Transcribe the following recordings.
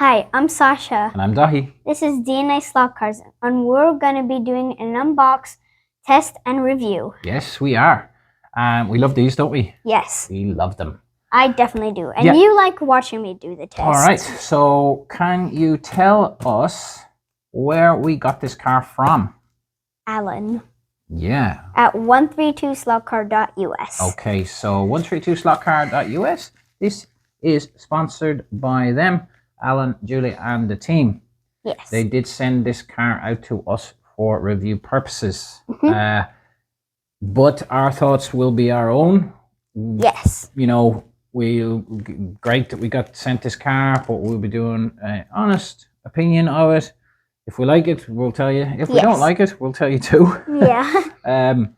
Hi, I'm Sasha. And I'm Dahi. This is DNA Slot Cars, and we're going to be doing an unbox, test, and review. Yes, we are. We love these, don't we? Yes. We love them. I definitely do. And you like watching me do the test. All right. So can you tell us where we got this car from? Alan. Yeah. At 132slotcar.us. Okay, so 132slotcar.us. This is sponsored by them, Alan, Julie, and the team. Yes. They did send this car out to us for review purposes. But our thoughts will be our own. Yes. You know, great that we got sent this car, but we'll be doing an honest opinion of it. If we like it, we'll tell you. If we don't like it, we'll tell you too. Yeah. And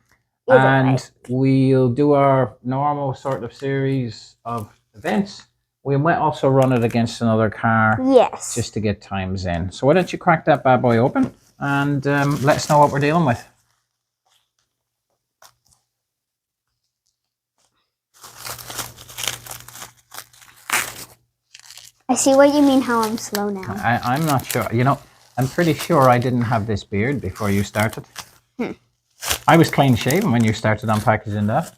we'll do our normal sort of series of events. We might also run it against another car. Yes. Just to get times in. So why don't you crack that bad boy open and let us know what we're dealing with. I see what you mean how I'm slow now. I'm not sure. You know, I'm pretty sure I didn't have this beard before you started. I was clean shaven when you started unpackaging that.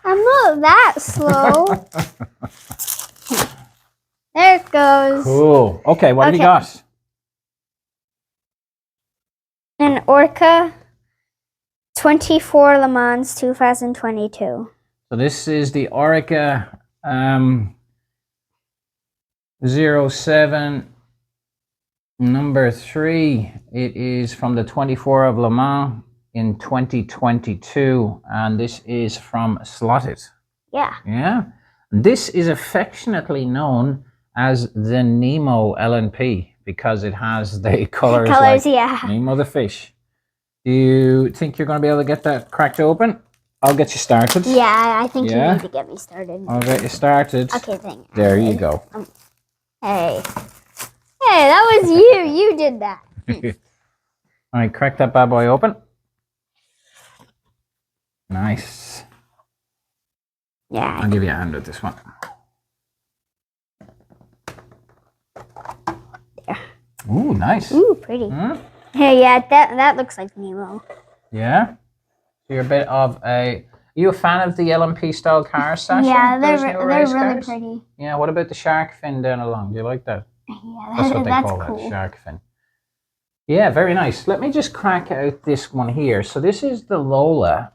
I'm not that slow. There it goes. Cool. Okay, what have you got? An Oreca 24 Le Mans 2022. So this is the Oreca 07 number 3. It is from the 24 of Le Mans in 2022, and this is from Slot.it. Yeah. Yeah. This is affectionately known as the Nemo LNP because it has the colors like Nemo the fish. Do you think you're going to be able to get that cracked open? I'll get you started. Yeah, I think you need to get me started. I'll get you started. Okay, thank you. There you go. Hey, that was you. You did that. All right, crack that bad boy open. Nice. Yeah. I'll give you a hand with this one. There. Ooh, nice. Ooh, pretty. Hey, yeah, that looks like Nemo. Yeah. So you're a bit of a. Are you a fan of the LMP style cars, Sasha? Yeah, they're really pretty. Yeah. What about the shark fin down along? Do you like that? Yeah, that's what they call cool. that, shark fin. Yeah, very nice. Let me just crack out this one here. So this is the Lola,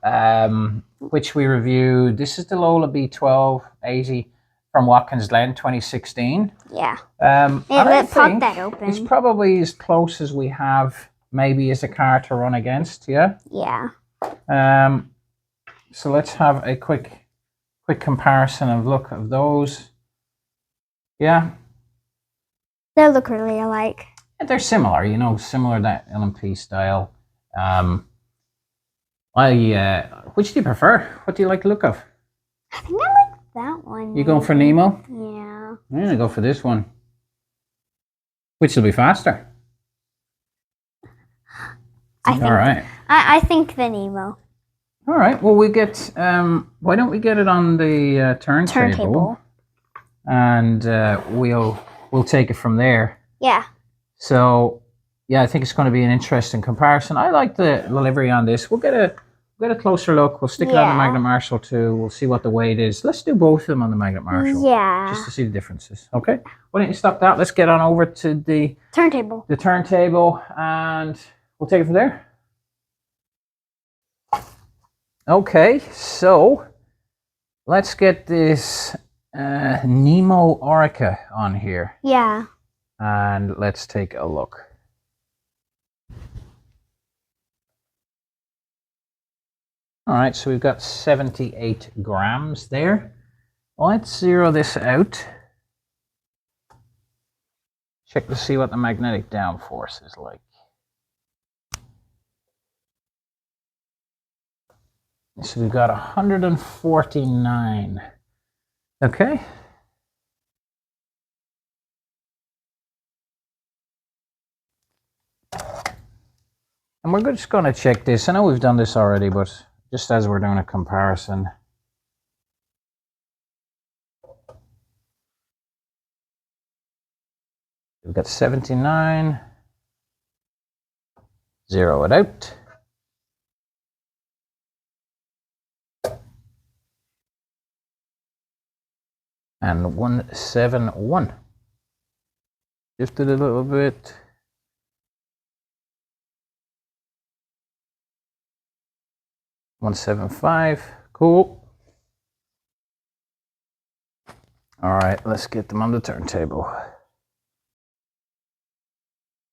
which we reviewed. This is the Lola B1280 from Watkins, Glen, 2016. Yeah. Let's pop that open. It's probably as close as we have maybe as a car to run against, yeah? Yeah. So let's have a quick comparison of look of those. Yeah. They look really alike. They're similar, you know, similar that LMP style. Which do you prefer? What do you like the look of? I think I like that one. You going for Nemo? Yeah. I'm gonna go for this one. Which will be faster? All right. I think the Nemo. All right. Well, we get. Why don't we get it on the turntable? And we'll take it from there. Yeah. So, yeah, I think it's going to be an interesting comparison. I like the livery on this. We'll get a closer look. We'll stick it on the Magnet Marshall too. We'll see what the weight is. Let's do both of them on the Magnet Marshall. Yeah. Just to see the differences. Okay. Why don't you stop that? Let's get on over to the turntable. And we'll take it from there. Okay, so let's get this Nemo Oreca on here. Yeah. And let's take a look. All right, so we've got 78 grams there. Let's zero this out. Check to see what the magnetic downforce is like. So we've got 149. Okay. And we're just going to check this. I know we've done this already, but just as we're doing a comparison. We've got 79. Zero it out. And 171. Shift it a little bit. 175. Cool. All right, let's get them on the turntable.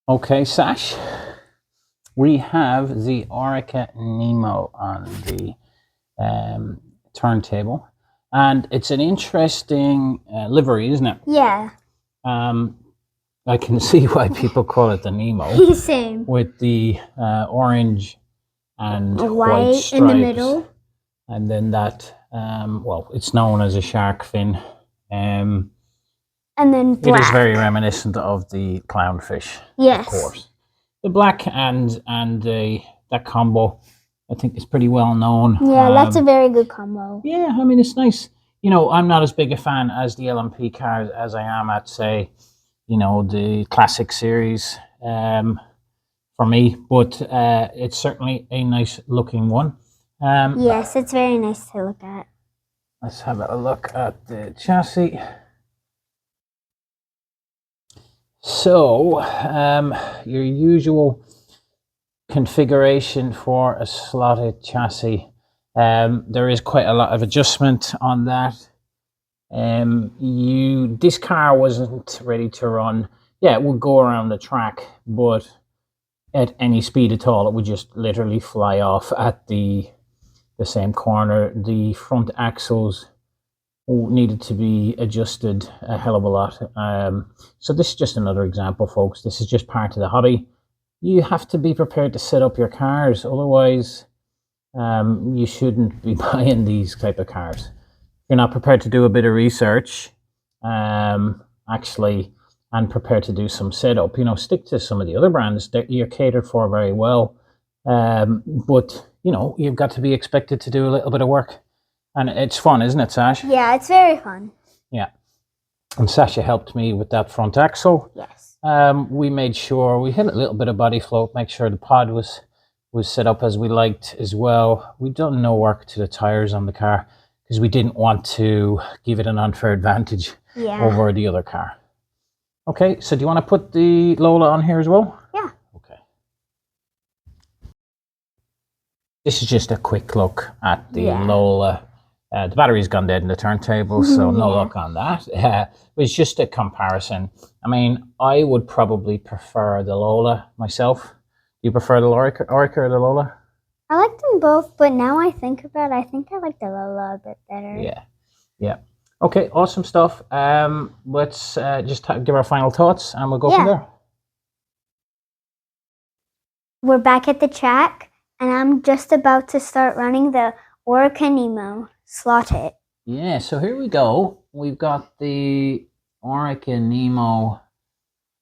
Okay, Sash. We have the Oreca Nemo on the turntable, and it's an interesting livery, isn't it? Yeah. I can see why people call it the Nemo. Same. With the orange and white stripes in the middle, and then that well, it's known as a shark fin. And then black. It is very reminiscent of the clownfish. Yes. Of course. The black and that combo, I think, is pretty well known. Yeah, that's a very good combo. Yeah, I mean, it's nice. You know, I'm not as big a fan as the LMP cars as I am at, say, you know, the classic series for me, but it's certainly a nice looking one. Yes, it's very nice to look at. Let's have a look at the chassis. So, your usual configuration for a slotted chassis. There is quite a lot of adjustment on that. This car wasn't ready to run. Yeah, it would go around the track, but at any speed at all, it would just literally fly off at the same corner. The front axles needed to be adjusted a hell of a lot. So this is just another example, folks. This is just part of the hobby. You have to be prepared to set up your cars, otherwise you shouldn't be buying these type of cars. If you're not prepared to do a bit of research, actually, and prepared to do some setup, you know, stick to some of the other brands that you're catered for very well. But you know, you've got to be expected to do a little bit of work. And it's fun, isn't it, Sash? Yeah, it's very fun. Yeah. And Sasha helped me with that front axle. Yes. We made sure we had a little bit of body float, make sure the pod was set up as we liked as well. We've done no work to the tires on the car because we didn't want to give it an unfair advantage over the other car. Okay, so do you want to put the Lola on here as well? Yeah. Okay. This is just a quick look at the Lola. The battery's gone dead in the turntable, so no luck on that. It's just a comparison. I mean, I would probably prefer the Lola myself. Do you prefer the Oreca or the Lola? I like them both, but now I think about it, I think I like the Lola a bit better. Yeah, yeah. Okay, awesome stuff. Let's just give our final thoughts, and we'll go from there. We're back at the track, and I'm just about to start running the Oreca Nemo. Slot it. Yeah, so here we go. We've got the Oreca Nemo,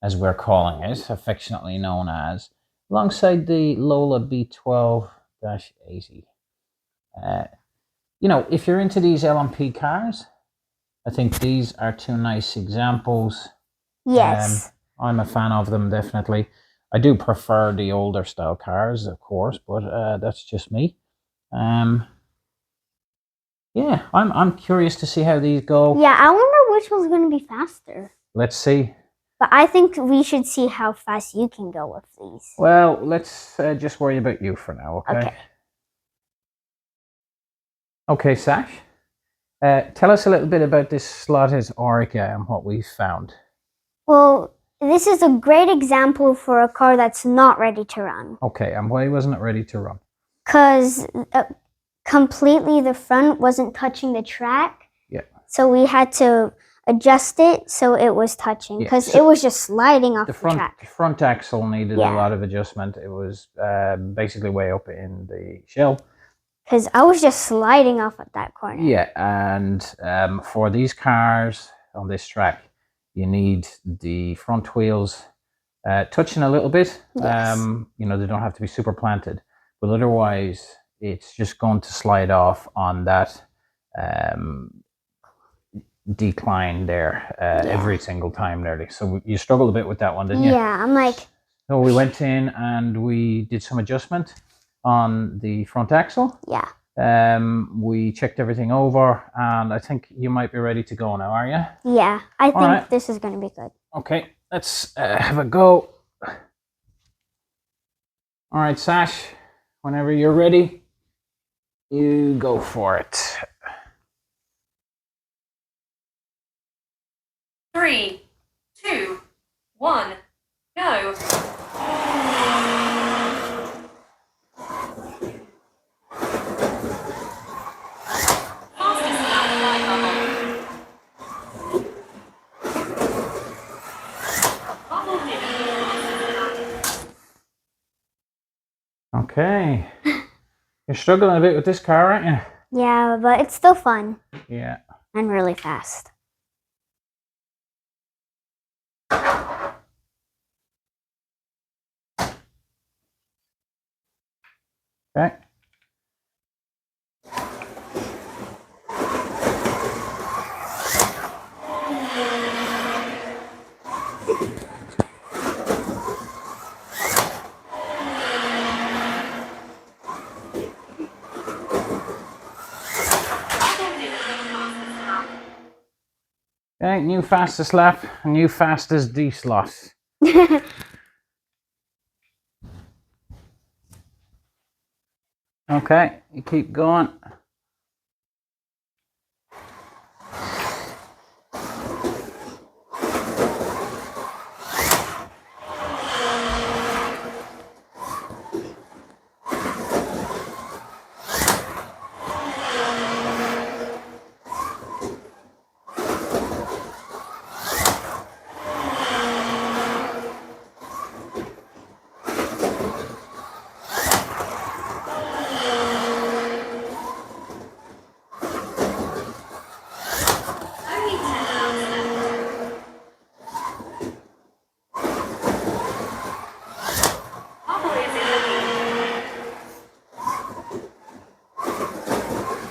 as we're calling it, affectionately known as, alongside the Lola B12-80. You know, if you're into these LMP cars, I think these are two nice examples. Yes. I'm a fan of them, definitely. I do prefer the older style cars, of course, but that's just me. Yeah, I'm curious to see how these go. Yeah, I wonder which one's going to be faster. Let's see. But I think we should see how fast you can go with these. Well, let's just worry about you for now, okay? Okay. Okay, Sash. Tell us a little bit about this Slot.it Oreca and what we found. Well, this is a great example for a car that's not ready to run. Okay, and why wasn't it ready to run? Because completely the front wasn't touching the track. Yeah. So we had to adjust it so it was touching, because it was just sliding off the track. The front axle needed a lot of adjustment. It was basically way up in the shell. Because I was just sliding off at that corner. Yeah, and for these cars on this track, you need the front wheels touching a little bit. Yes. You know, they don't have to be super planted, but otherwise it's just going to slide off on that decline there every single time nearly. So you struggled a bit with that one, didn't you? Yeah, I'm like... So we went in and we did some adjustment on the front axle. Yeah. We checked everything over, and I think you might be ready to go now, are you? Yeah, I think this is going to be good. Okay, let's have a go. All right, Sash, whenever you're ready, you go for it. 3, 2, 1, go. Okay. You're struggling a bit with this car, aren't you? Yeah, but it's still fun. Yeah. And really fast. Okay. Okay, new fastest lap, new fastest D-slot. Okay, you keep going.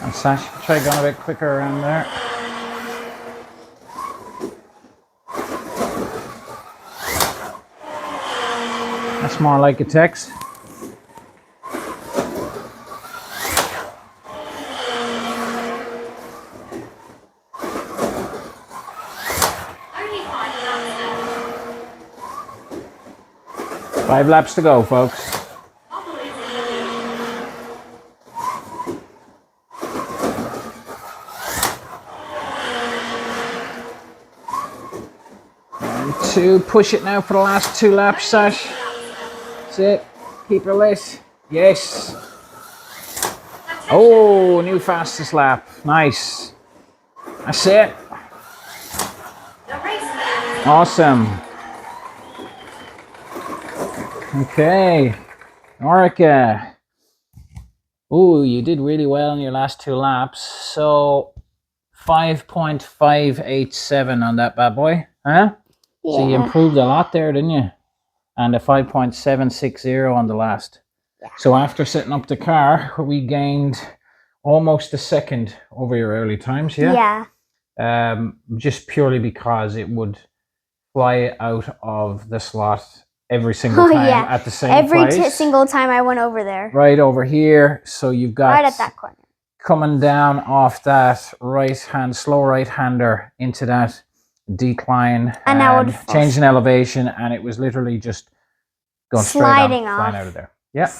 And Sash, try going a bit quicker around there. That's more like a text. Five laps to go, folks. And two, push it now for the last 2 laps, Sash. That's it. Keep her lit. Yes. Oh, new fastest lap. Nice. That's it. Awesome. Okay. Oreca. Oh, you did really well in your last 2 laps. So 5.587 on that bad boy, huh? Yeah. So you improved a lot there, didn't you? And a 5.760 on the last. Yeah. So after setting up the car, we gained almost a second over your early times, yeah? Yeah. Just purely because it would fly out of the slot every single time at the same place. Every single time I went over there. Right over here. So you've got... right at that corner. Coming down off that right-hand, slow right-hander into that decline. And that would... changing elevation, and it was literally just going sliding straight on, off. flying out of there. Yeah.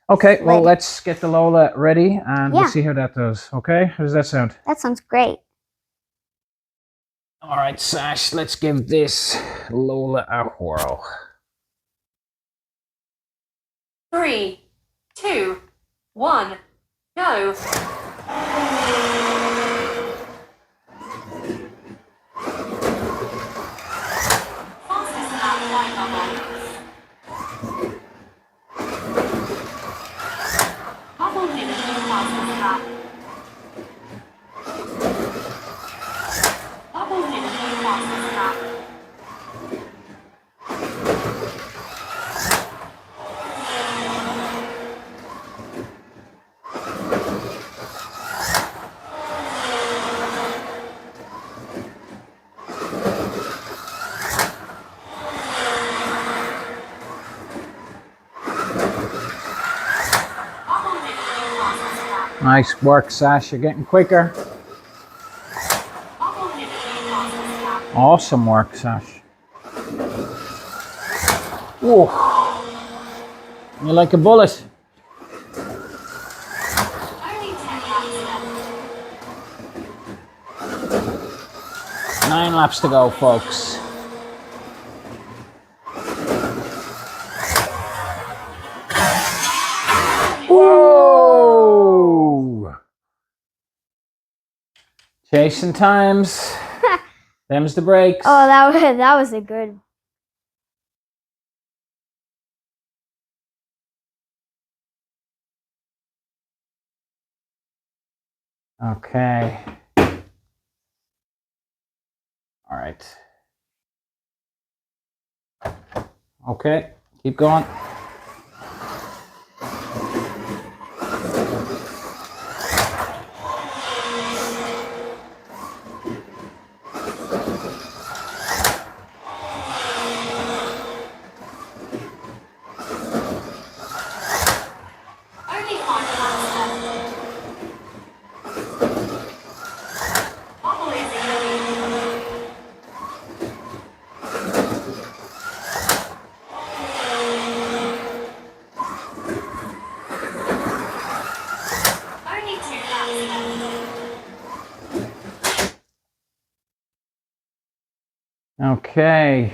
Okay, well, let's get the Lola ready, and we'll see how that does. Okay? How does that sound? That sounds great. All right, Sash, let's give this Lola a whirl. 3, 2, 1, go. Nice work, Sash. You're getting quicker. Awesome work, Sash. Whoa. You're like a bullet. Only 10 laps left. 9 laps to go, folks. Whoa! Chasing times. Them's the brakes. Oh, that was a good. Okay. All right. Okay, keep going. Only 5 laps left. Bubble is in the lead. Only 2 laps left. Okay.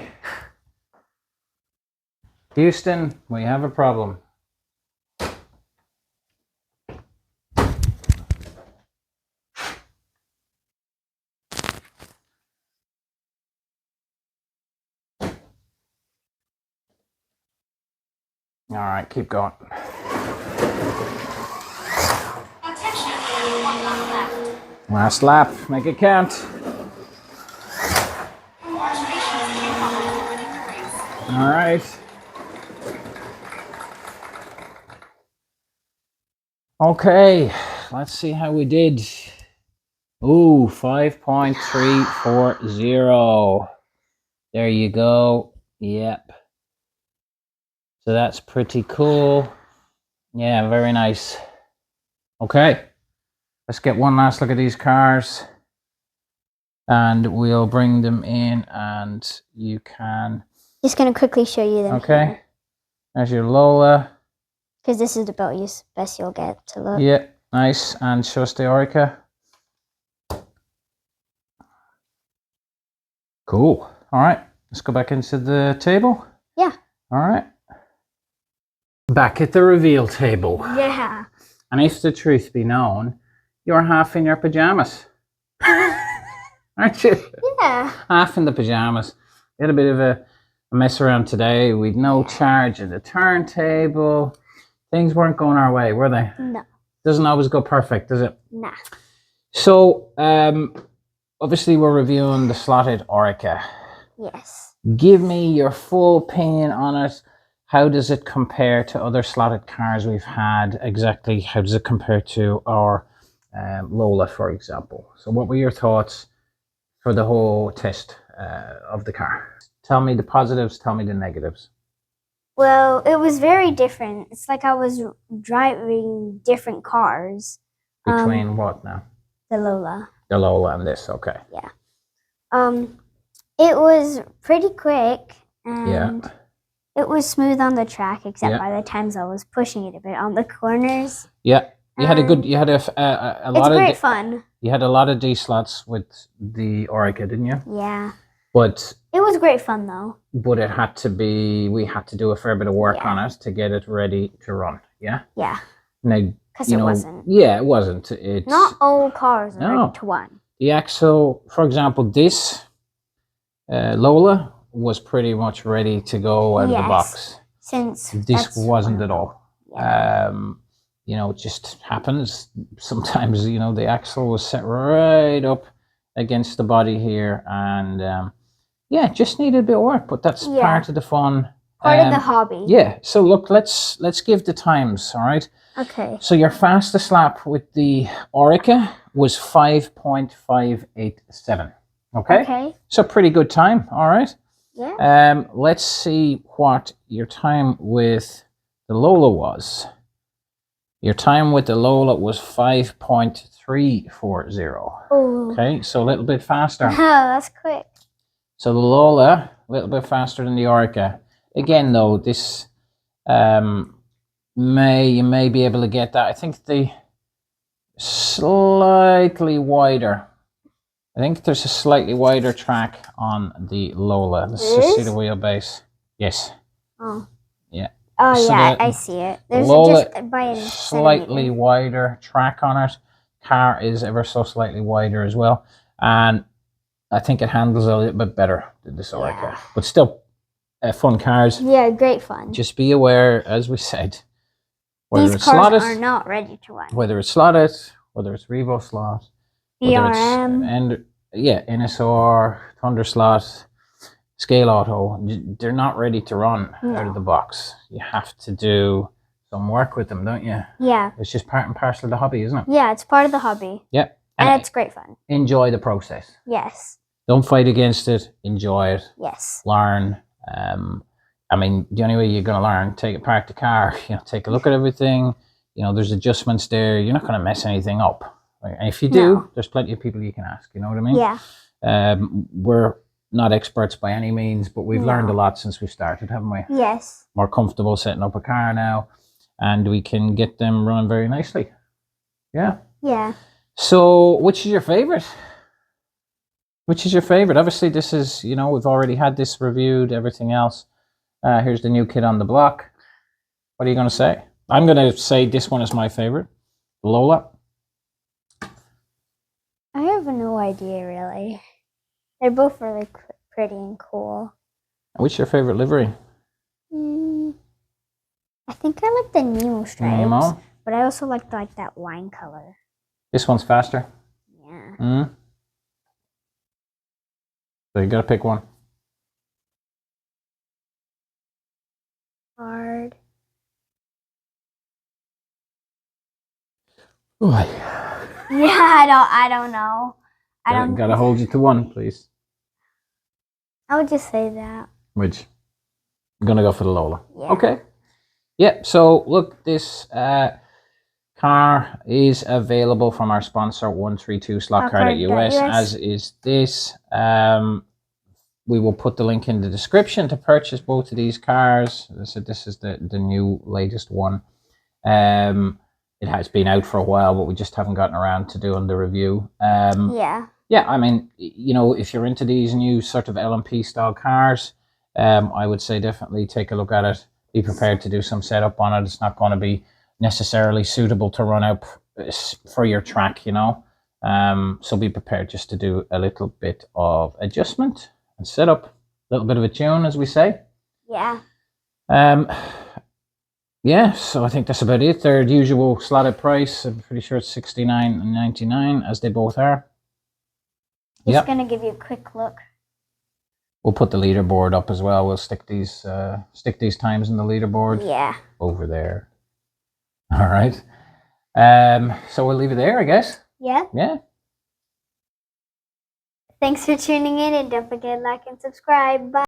Houston, we have a problem. All right, keep going. Attention, only 1 lap left. Last lap, make it count. Congratulations, newcomers, for winning the race. All right. Okay, let's see how we did. Ooh, 5.340. There you go. Yep. So that's pretty cool. Yeah, very nice. Okay, let's get one last look at these cars. And we'll bring them in and you can... Just gonna quickly show you them. Okay. There's your Lola. Because this is the best you'll get to look. Yeah, nice. And show us the Oreca. Cool. All right, let's go back into the table. Yeah. All right. Back at the reveal table. Yeah. And if the truth be known, you're half in your pajamas. Aren't you? Yeah. Half in the pajamas. We had a bit of a mess around today. We'd no charge of the turntable. Things weren't going our way, were they? No. Doesn't always go perfect, does it? Nah. So, obviously we're reviewing the Slot.it Oreca. Yes. Give me your full opinion on it. How does it compare to other Slot.it cars we've had? Exactly, how does it compare to our Lola, for example? So what were your thoughts for the whole test of the car? Tell me the positives, tell me the negatives. Well, it was very different. It's like I was driving different cars. Between what now? The Lola. The Lola and this, okay. Yeah. It was pretty quick and Yeah. it was smooth on the track, except Yeah. by the times I was pushing it a bit on the corners. Yeah. You had a good, you had a lot It's great of, fun. you had a lot of D slots with the Oreca, didn't you? Yeah. But It was great fun though. it had to be, we had to do a fair bit of work Yeah. on it to get it ready to run. Yeah. Yeah. Now, Because you it know, wasn't. yeah, it wasn't. It's Not all cars are No. ready to run. the axle, for example, this Lola was pretty much ready to go out of the Yes. box. Since This that's wasn't one at of all. Yeah. You know, it just happens. Sometimes, you know, the axle was set right up against the body here, and yeah, it just needed a bit of work, but that's Yeah. part of the fun. Part of the hobby. Yeah. So look, let's give the times, all right? Okay. So your fastest lap with the Oreca was 5.587. Okay? Okay. So pretty good time, all right? Yeah. Let's see what your time with the Lola was. Your time with the Lola was 5.340. Oh. Okay, so a little bit faster. Oh, that's quick. So the Lola, a little bit faster than the Oreca. Again, though, this you may be able to get that. I think the slightly wider. I think there's a slightly wider track on the Lola. Let's just see the wheelbase. Yes. Oh. Yeah. Oh, So yeah, I see it. There's Lola, just by a slightly wider track on it. Car is ever so slightly wider as well. And I think it handles a little bit better than this Oreca. Yeah. But still, fun cars. Yeah, great fun. Just be aware, as we said, these cars are not ready to run. Whether it's slotted, whether it's revoslot, BRM, and yeah, NSR, Thunder Slot, Scale Auto, they're not ready to run out of the box. You have to do some work with them, don't you? Yeah. It's just part and parcel of the hobby, isn't it? Yeah, it's part of the hobby. Yeah. And it's great fun. Enjoy the process. Yes. Don't fight against it. Enjoy it. Yes. Learn. I mean, the only way you're going to learn, take apart the car, take a look at everything. There's adjustments there. You're not going to mess anything up. Right? And if you do, there's plenty of people you can ask. You know what I mean? Yeah. We're not experts by any means, but we've learned a lot since we started, haven't we? Yes. More comfortable setting up a car now, and we can get them running very nicely. Yeah. Yeah. So, which is your favorite? Which is your favorite? Obviously, this is, we've already had this reviewed, everything else. Here's the new kid on the block. What are you going to say? I'm going to say this one is my favorite. Lola. I have no idea, really. They're both really pretty and cool. What's your favorite livery? I think I like the Nemo stripes. Nemo? But I also like that wine color. This one's faster. Yeah. So you got to pick one. Hard. Oh. Yeah, I don't know. I don't. Gotta hold you to one, please. I would just say that. Which? I'm gonna go for the Lola. Yeah. Okay. Yeah. So look, this car is available from our sponsor 132 Slot.it.US, as is this. We will put the link in the description to purchase both of these cars. So this is the new latest one. It has been out for a while, but we just haven't gotten around to doing the review. Yeah. Yeah, I mean, if you're into these new sort of LMP style cars, I would say definitely take a look at it. Be prepared to do some setup on it. It's not going to be necessarily suitable to run out for your track, So be prepared just to do a little bit of adjustment and setup, a little bit of a tune, as we say. Yeah. Yeah, so I think that's about it. Their usual slotted price, I'm pretty sure it's $69.99, as they both are. Just gonna give you a quick look. We'll put the leaderboard up as well. We'll stick these times in the leaderboard. Yeah. Over there. All right. So we'll leave it there, I guess. Yeah. Yeah. Thanks for tuning in, and don't forget to like and subscribe. Bye.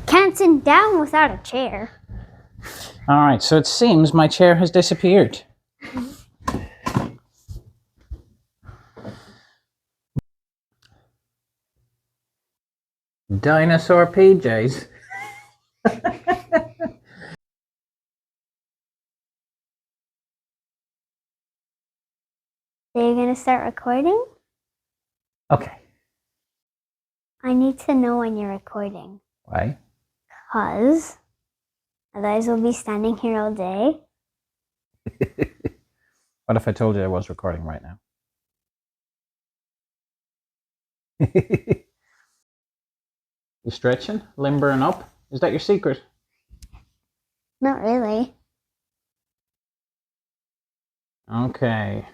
Can't sit down without a chair. All right, so it seems my chair has disappeared. Dinosaur PJs. Are you gonna start recording? Okay. I need to know when you're recording. Why? Because otherwise we'll be standing here all day. What if I told you I was recording right now? You stretching? Limbering up? Is that your secret? Not really. Okay.